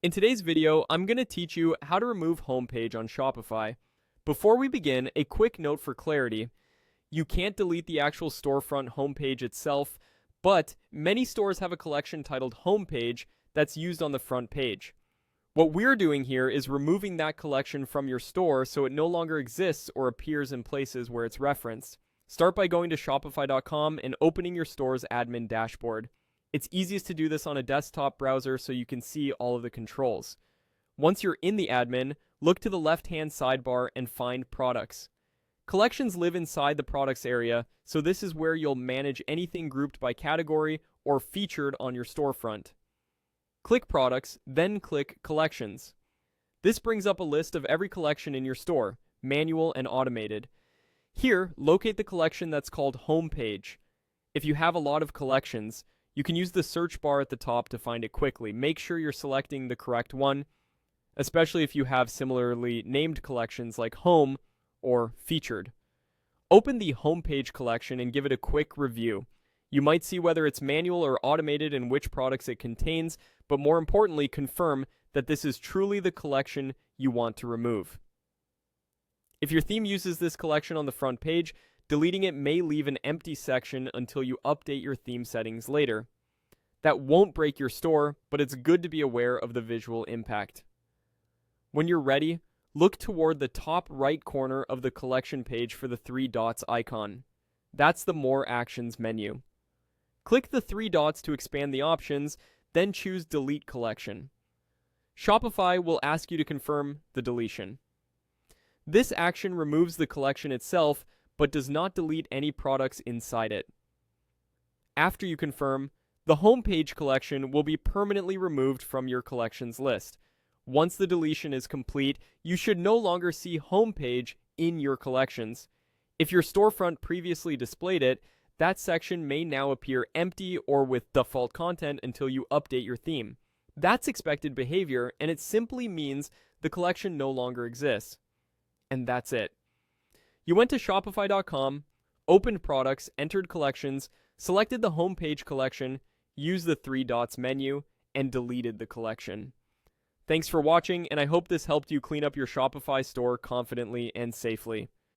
In today's video, I'm going to teach you how to remove homepage on Shopify. Before we begin, a quick note for clarity. You can't delete the actual storefront homepage itself, but many stores have a collection titled Homepage that's used on the front page. What we're doing here is removing that collection from your store so it no longer exists or appears in places where it's referenced. Start by going to Shopify.com and opening your store's admin dashboard. It's easiest to do this on a desktop browser so you can see all of the controls. Once you're in the admin, look to the left-hand sidebar and find Products. Collections live inside the Products area, so this is where you'll manage anything grouped by category or featured on your storefront. Click Products, then click Collections. This brings up a list of every collection in your store, manual and automated. Here, locate the collection that's called Homepage. If you have a lot of collections, you can use the search bar at the top to find it quickly. Make sure you're selecting the correct one, especially if you have similarly named collections like Home or Featured. Open the Homepage collection and give it a quick review. You might see whether it's manual or automated and which products it contains, but more importantly, confirm that this is truly the collection you want to remove. If your theme uses this collection on the front page, deleting it may leave an empty section until you update your theme settings later. That won't break your store, but it's good to be aware of the visual impact. When you're ready, look toward the top right corner of the collection page for the three dots icon. That's the More Actions menu. Click the three dots to expand the options, then choose Delete Collection. Shopify will ask you to confirm the deletion. This action removes the collection itself, but does not delete any products inside it. After you confirm, the homepage collection will be permanently removed from your collections list. Once the deletion is complete, you should no longer see homepage in your collections. If your storefront previously displayed it, that section may now appear empty or with default content until you update your theme. That's expected behavior, and it simply means the collection no longer exists. And that's it. You went to Shopify.com, opened Products, entered Collections, selected the Homepage collection, used the three dots menu, and deleted the collection. Thanks for watching, and I hope this helped you clean up your Shopify store confidently and safely.